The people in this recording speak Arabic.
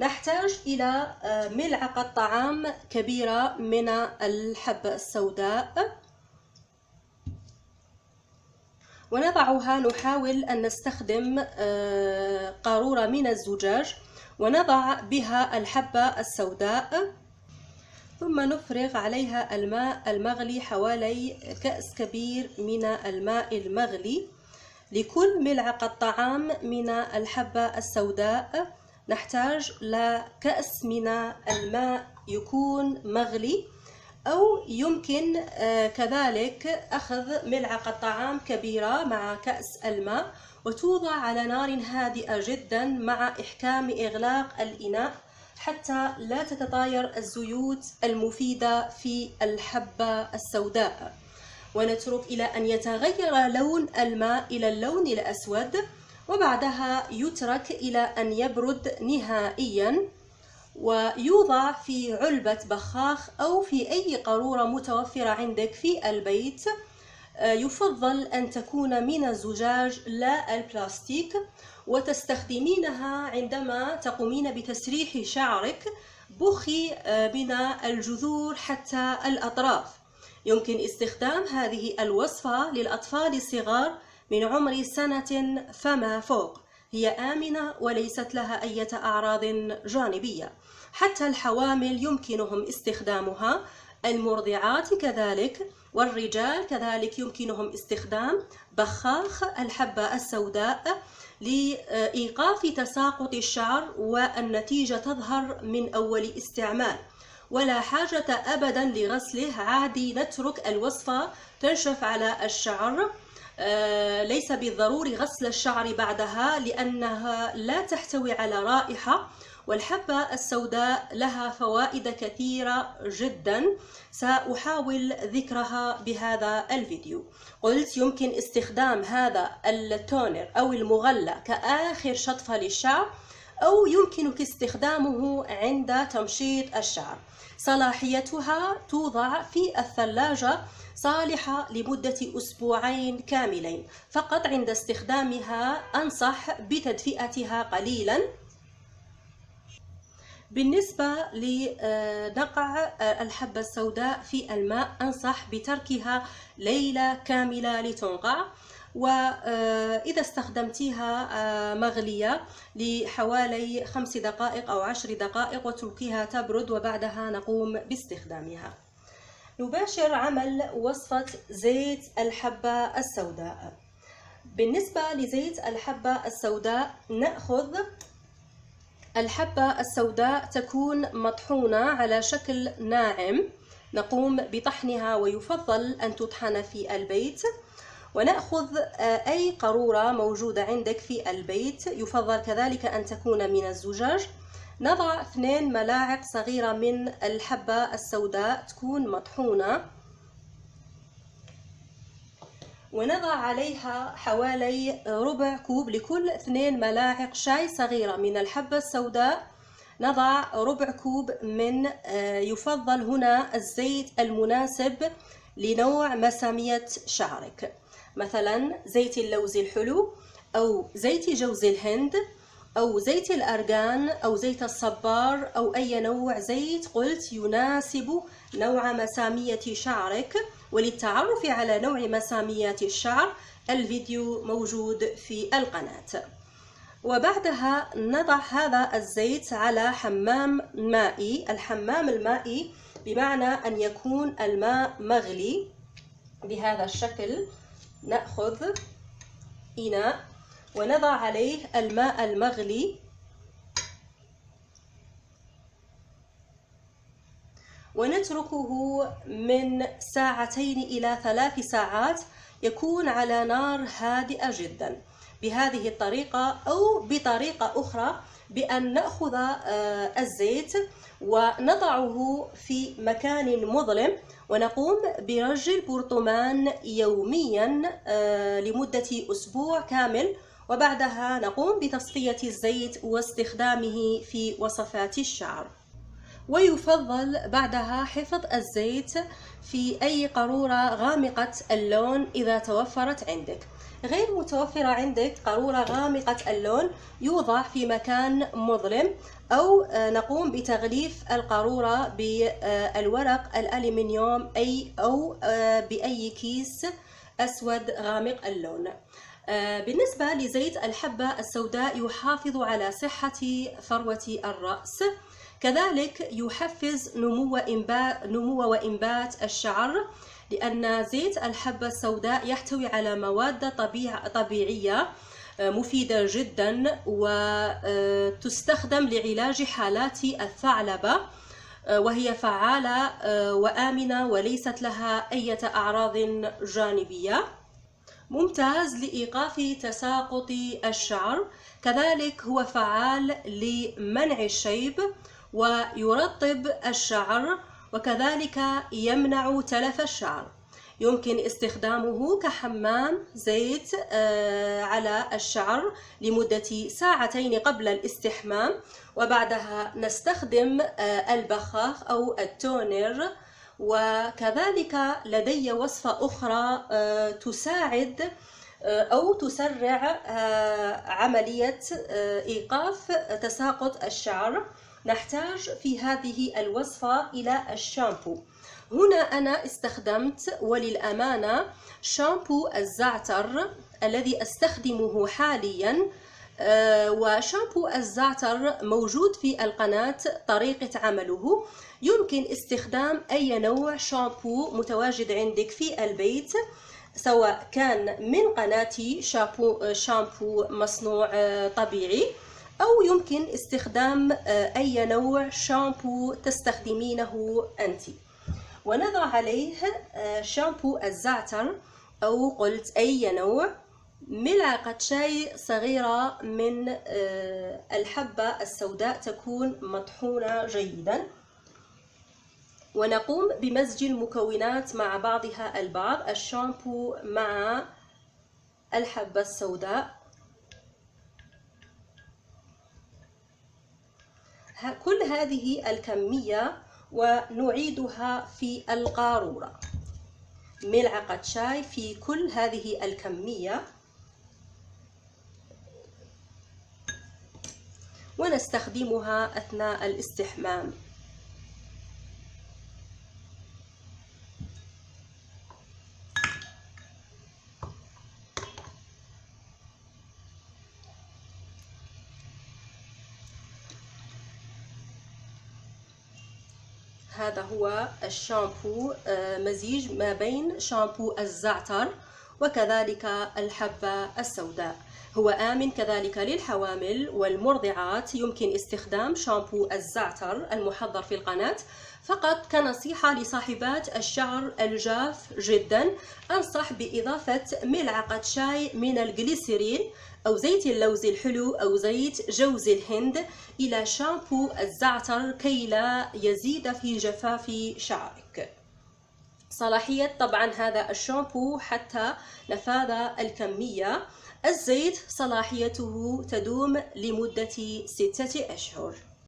نحتاج إلى ملعقة طعام كبيرة من الحبة السوداء، ونضعها، نحاول أن نستخدم قارورة من الزجاج ونضع بها الحبة السوداء، ثم نفرغ عليها الماء المغلي حوالي كأس كبير من الماء المغلي. لكل ملعقة طعام من الحبة السوداء نحتاج لكأس من الماء يكون مغلي، أو يمكن كذلك أخذ ملعقة طعام كبيرة مع كأس الماء وتوضع على نار هادئة جدا مع إحكام إغلاق الإناء حتى لا تتطاير الزيوت المفيدة في الحبة السوداء، ونترك إلى أن يتغير لون الماء إلى اللون الأسود، وبعدها يترك إلى أن يبرد نهائيا ويوضع في علبة بخاخ أو في أي قارورة متوفرة عندك في البيت. يفضل أن تكون من الزجاج لا البلاستيك، وتستخدمينها عندما تقومين بتسريح شعرك. بخي من الجذور حتى الأطراف. يمكن استخدام هذه الوصفة للأطفال الصغار من عمر سنة فما فوق. هي آمنة وليست لها أي أعراض جانبية. حتى الحوامل يمكنهم استخدامها، المرضعات كذلك، والرجال كذلك يمكنهم استخدام بخاخ الحبة السوداء لإيقاف تساقط الشعر، والنتيجة تظهر من أول استعمال، ولا حاجة أبدا لغسله. عادي نترك الوصفة تنشف على الشعر، ليس بالضروري غسل الشعر بعدها لأنها لا تحتوي على رائحة، والحبة السوداء لها فوائد كثيرة جدا سأحاول ذكرها بهذا الفيديو. قلت يمكن استخدام هذا التونر أو المغلى كآخر شطفة للشعر، أو يمكنك استخدامه عند تمشيط الشعر. صلاحيتها توضع في الثلاجة، صالحة لمدة أسبوعين كاملين. فقط عند استخدامها أنصح بتدفئتها قليلا. بالنسبة لنقع الحبة السوداء في الماء أنصح بتركها ليلة كاملة لتنقع، وإذا استخدمتيها مغلية لحوالي 5 دقائق أو 10 دقائق وتركيها تبرد، وبعدها نقوم باستخدامها. نباشر عمل وصفة زيت الحبة السوداء. بالنسبة لزيت الحبة السوداء نأخذ الحبة السوداء تكون مطحونة على شكل ناعم، نقوم بطحنها، ويفضل أن تطحن في البيت. ونأخذ أي قارورة موجودة عندك في البيت، يفضل كذلك أن تكون من الزجاج. نضع 2 ملاعق صغيرة من الحبة السوداء تكون مطحونة، ونضع عليها حوالي ربع كوب. لكل 2 ملاعق شاي صغيرة من الحبة السوداء نضع ربع كوب من يفضل هنا الزيت المناسب لنوع مسامية شعرك، مثلا زيت اللوز الحلو أو زيت جوز الهند أو زيت الأرغان أو زيت الصبار أو أي نوع زيت قلت يناسب نوع مسامية شعرك. وللتعرف على نوع مساميات الشعر الفيديو موجود في القناة. وبعدها نضع هذا الزيت على حمام مائي. الحمام المائي بمعنى أن يكون الماء مغلي بهذا الشكل. نأخذ إناء ونضع عليه الماء المغلي، ونتركه من 2 إلى 3 ساعات، يكون على نار هادئة جدا بهذه الطريقة، أو بطريقة أخرى بأن نأخذ الزيت ونضعه في مكان مظلم ونقوم برج البرطمان يوميا لمدة أسبوع كامل، وبعدها نقوم بتصفية الزيت واستخدامه في وصفات الشعر. ويفضل بعدها حفظ الزيت في أي قارورة غامقة اللون إذا توفرت عندك. غير متوفرة عندك قارورة غامقة اللون، يوضع في مكان مظلم، أو نقوم بتغليف القارورة بالورق الألمنيوم أو بأي كيس أسود غامق اللون. بالنسبة لزيت الحبة السوداء يحافظ على صحة فروة الرأس، كذلك يحفز نمو وإنبات الشعر، لأن زيت الحبة السوداء يحتوي على مواد طبيعية مفيدة جدا، وتستخدم لعلاج حالات الثعلبة، وهي فعالة وآمنة وليست لها أي أعراض جانبية. ممتاز لإيقاف تساقط الشعر، كذلك هو فعال لمنع الشيب ويرطب الشعر، وكذلك يمنع تلف الشعر. يمكن استخدامه كحمام زيت على الشعر لمدة ساعتين قبل الاستحمام، وبعدها نستخدم البخاخ أو التونر. وكذلك لدي وصفة أخرى تساعد أو تسرع عملية إيقاف تساقط الشعر. نحتاج في هذه الوصفة إلى الشامبو. هنا أنا استخدمت وللأمانة شامبو الزعتر الذي أستخدمه حاليا، وشامبو الزعتر موجود في القناة طريقة عمله. يمكن استخدام أي نوع شامبو متواجد عندك في البيت، سواء كان من قناتي شامبو مصنوع طبيعي، أو يمكن استخدام أي نوع شامبو تستخدمينه أنت. ونضع عليه شامبو الزعتر أو قلت أي نوع، ملعقة شاي صغيرة من الحبة السوداء تكون مطحونة جيدا، ونقوم بمزج المكونات مع بعضها البعض، الشامبو مع الحبة السوداء. كل هذه الكمية ونعيدها في القارورة، ملعقة شاي في كل هذه الكمية، ونستخدمها أثناء الاستحمام. هذا هو الشامبو، مزيج ما بين شامبو الزعتر وكذلك الحبة السوداء. هو آمن كذلك للحوامل والمرضعات. يمكن استخدام شامبو الزعتر المحضر في القناة. فقط كنصيحة لصاحبات الشعر الجاف جدا، أنصح بإضافة ملعقة شاي من الجليسرين أو زيت اللوز الحلو أو زيت جوز الهند إلى شامبو الزعتر كي لا يزيد في جفاف شعرك. صلاحية طبعا هذا الشامبو حتى نفاذ الكمية. الزيت صلاحيته تدوم لمدة 6 أشهر.